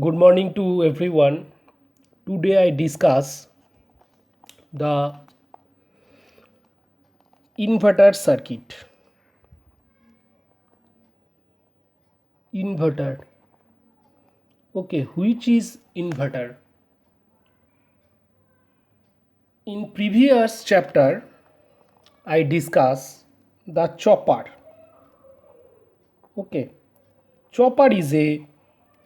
Good morning to everyone. Today I discuss the inverter circuit. Inverter. Okay, which is inverter? In previous chapter I discuss the chopper. Okay, chopper is a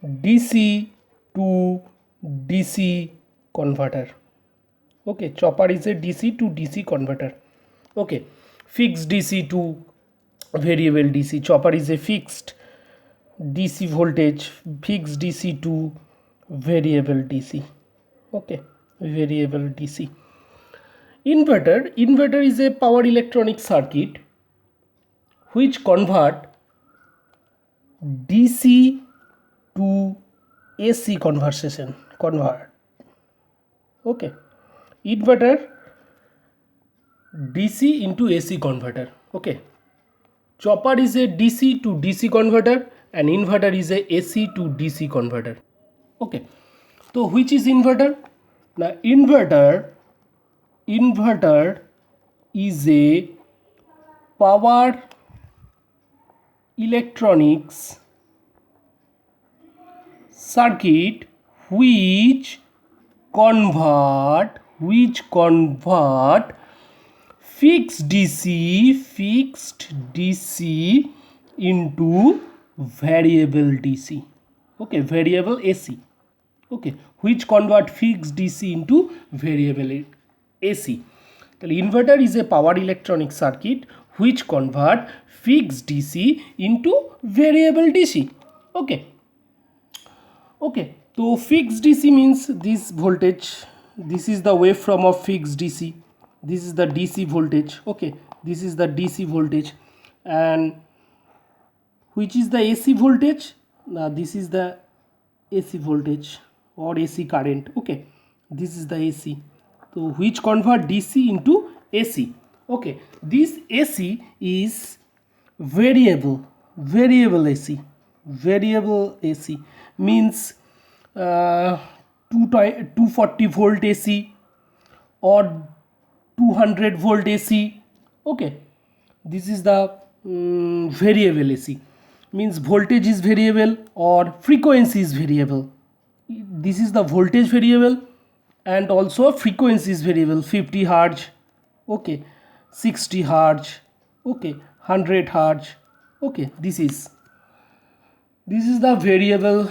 DC to DC converter. Okay, chopper is a DC to DC converter. Okay, fixed DC to variable DC. Chopper is a fixed DC voltage, fixed DC to variable DC. Okay, variable DC. Inverter is a power electronic circuit which DC to AC convert. Okay, inverter DC into AC converter. Okay, chopper is a DC to DC converter and inverter is a AC to DC converter. Okay, so which is inverter? Now inverter is a power electronics circuit which convert fixed DC into variable DC. Okay, variable AC. Okay, which convert fixed DC into variable AC. The inverter is a power electronic circuit which convert fixed DC into variable DC. Okay. Okay, so fixed DC means this voltage. This is the waveform of fixed DC. This is the DC voltage. Okay, this is the DC voltage. And which is the AC voltage? Now this is the AC voltage or AC current. Okay, this is the AC. So which convert DC into AC. Okay, this AC is variable AC. Variable AC means 240 volt AC or 200 volt AC. Okay, this is the variable AC, means voltage is variable or frequency is variable. This is the voltage variable and also frequency is variable. 50 hertz, okay, 60 hertz, okay, 100 hertz. Okay, this is the variable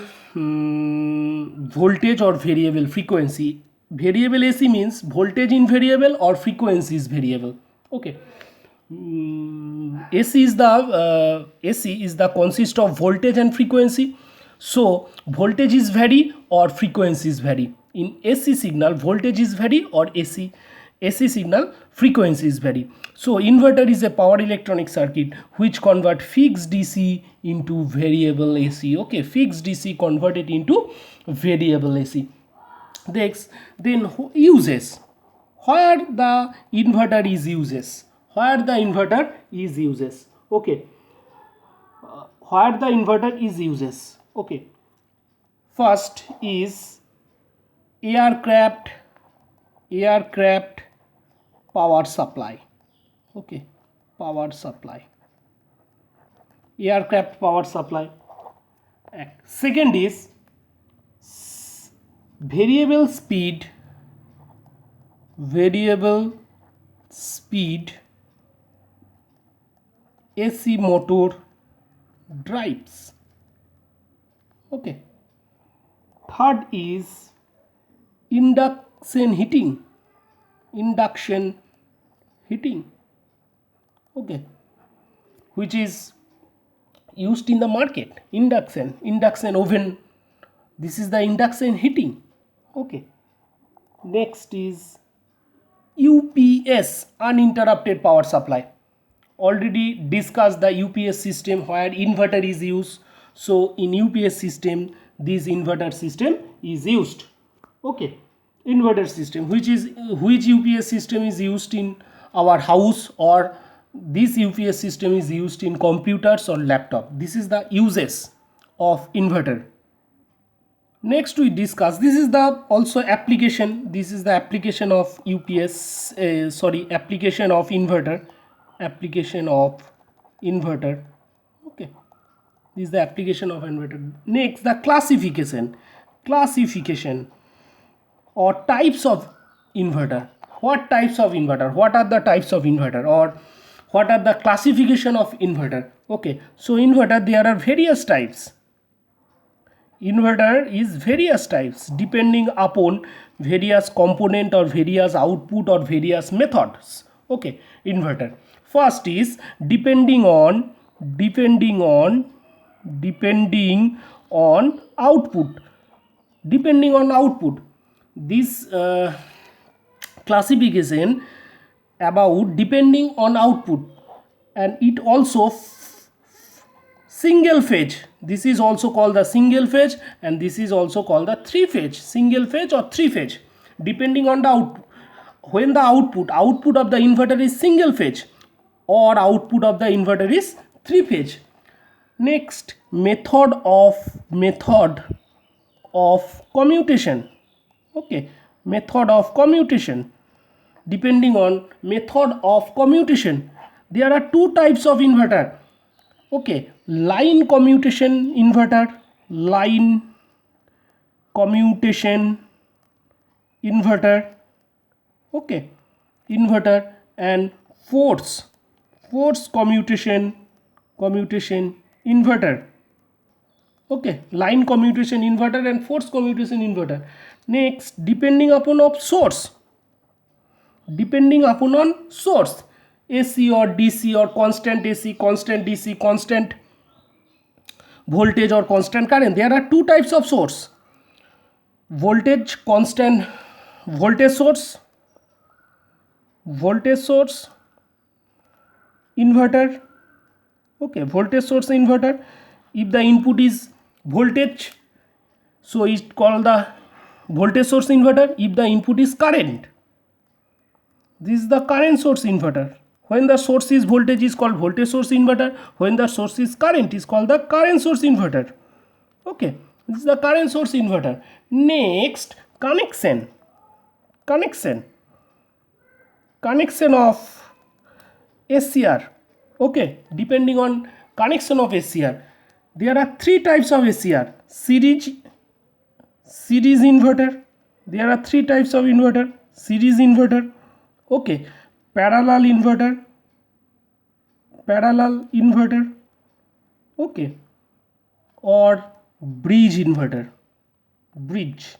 voltage or variable frequency. Variable AC means voltage in variable or frequency is variable. Okay, AC is the consist of voltage and frequency. So voltage is vary or frequency is vary. In AC signal voltage is vary or AC signal frequency is vary. So inverter is a power electronic circuit which convert fixed DC into variable AC. Okay, fixed DC converted into variable AC. Next, then uses. Where the inverter is uses. Okay, where the inverter is uses. Okay, first is aircraft power supply. Okay, power supply, aircraft power supply. Second is variable speed AC motor drives. Okay, third is induction heating. Okay, which is used in the market. Induction oven. This is the induction heating. Okay, next is UPS, uninterrupted power supply. Already discussed the UPS system where inverter is used. So in UPS system this inverter system is used. Okay, inverter system, which UPS system is used in our house, or this UPS system is used in computers or laptop. This is the uses of inverter. Next we discuss, this is the also application, this is the application of UPS, application of inverter, okay, this is the application of inverter. Next, the classification or types of inverter. What types of inverter, what are the types of inverter, or what are the classification of inverter? Okay, so inverter, there are various types. Inverter is various types depending upon various component or various output or various methods. Okay, inverter. First is depending on output. Depending on output. This classification about depending on output, and it also single phase, this is also called the single phase, and this is also called the three phase, single phase or three phase, depending on the output. When the output of the inverter is single phase or output of the inverter is three phase. Next, method of commutation. Okay, method of commutation. Depending on method of commutation, there are two types of inverter. Okay, line commutation inverter, okay, inverter, and force commutation inverter. Okay, line commutation inverter and force commutation inverter. Next, depending upon source, AC or DC or constant AC, constant DC, constant voltage or constant current. There are two types of source: voltage constant voltage source inverter. Okay, voltage source inverter. If the input is voltage, so it's called the voltage source inverter. If the input is current, this is the current source inverter. When the source is voltage is called voltage source inverter. When the source is current is called the current source inverter. Okay, this is the current source inverter. Next, connection of SCR. Okay, depending on connection of SCR, there are three types of SCR. Series inverter. There are three types of inverter. Series inverter. Okay, parallel inverter. Okay, or bridge inverter. Bridge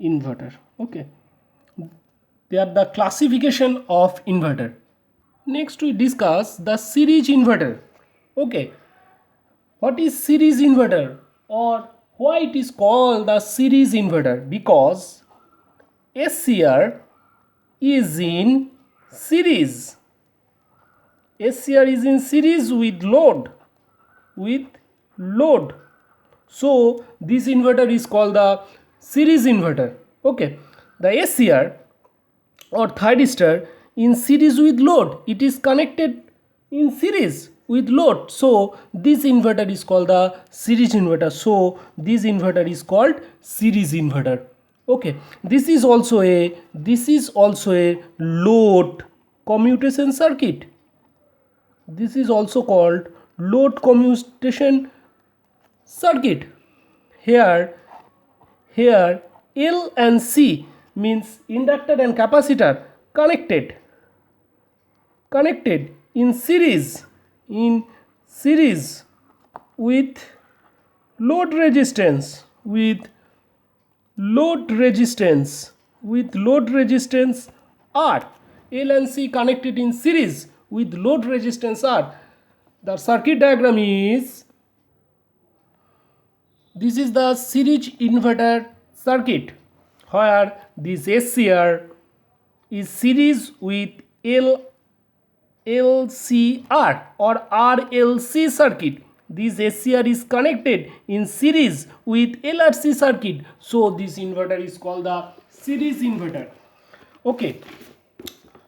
inverter. Okay, they are the classification of inverter. Next we discuss the series inverter. Okay, what is series inverter, or why it is called the series inverter? Because SCR is in series. SCR is in series with load. So this inverter is called the series inverter. Okay, the SCR or thyristor in series with load, it is connected in series with load, so this inverter is called the series inverter. So this inverter is called series inverter. Okay, this is also a load commutation circuit. This is also called load commutation circuit. Here L and C means inductor and capacitor connected in series with load resistance R. L and C connected in series with load resistance R. The circuit diagram is, this is the series inverter circuit, where this SCR is series with LCR or RLC circuit. This SCR is connected in series with LRC circuit. So this inverter is called the series inverter. Okay.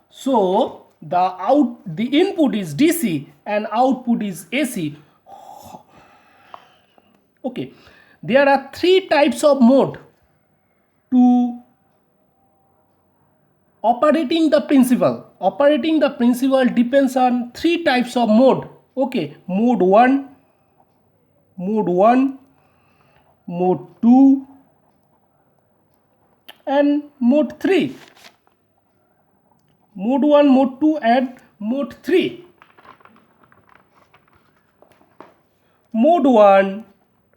So the input is DC and output is AC. Okay, there are three types of mode to operating the principle. Operating the principle depends on three types of mode. Okay, mode 1, mode 2 and mode 3. Mode 1, mode 2 and mode 3. Mode 1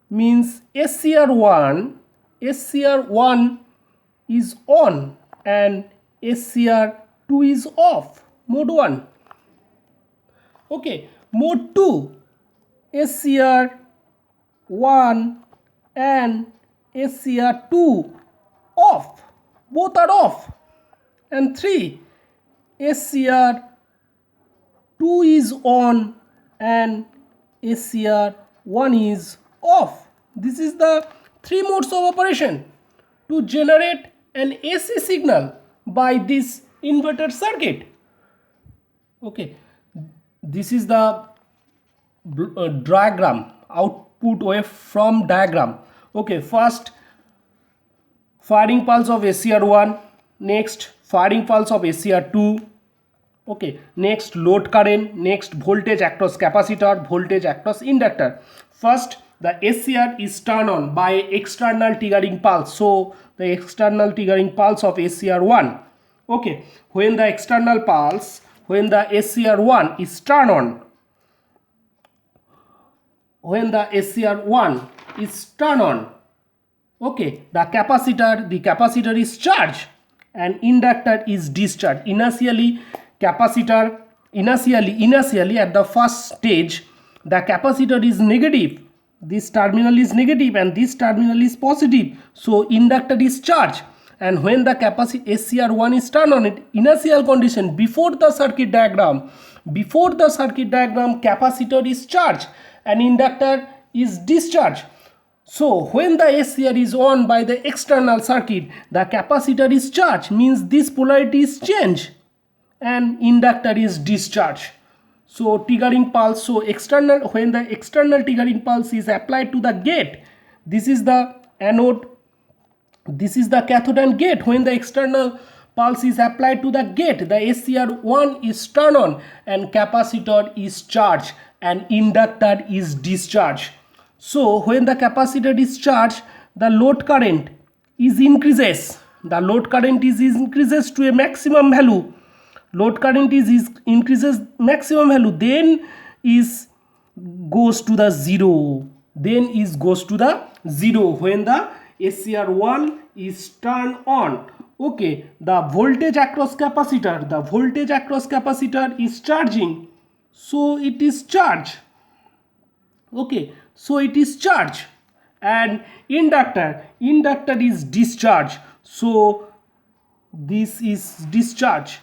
means SCR1 is on and SCR2 is off. Mode 1. Okay, mode 2, SCR1 and SCR2 off, both are off. And 3, SCR2 is on and SCR1 is off. This is the three modes of operation to generate an AC signal by this inverter circuit. Okay, this is the diagram, output waveform diagram. Okay, first firing pulse of SCR1, next firing pulse of SCR2. Okay, next load current, next voltage across capacitor, voltage across inductor. First, the SCR is turned on by external triggering pulse. So the external triggering pulse of SCR1. Okay, when the SCR1 is turned on, okay, the capacitor is charged and inductor is discharged. Initially at the first stage, the capacitor is negative. This terminal is negative and this terminal is positive. So inductor is charged. And when the SCR1 is turned on, it initial condition before the circuit diagram, capacitor is charged and inductor is discharged. So when the SCR is on by the external circuit, the capacitor is charged, means this polarity is changed and inductor is discharged. So triggering pulse, when the external triggering pulse is applied to the gate, this is the anode, this is the cathode and gate. When the external pulse is applied to the gate, the SCR1 is turned on and capacitor is charged and inductor is discharged. So when the capacitor is charged, the load current is increases. The load current is increases to a maximum value. Load current is increases maximum value, then goes to the zero. When the SCR1 is turned on. Okay, the voltage across capacitor is charging, so it is charged. Okay, so it is charged. And inductor is discharged, so this is discharge.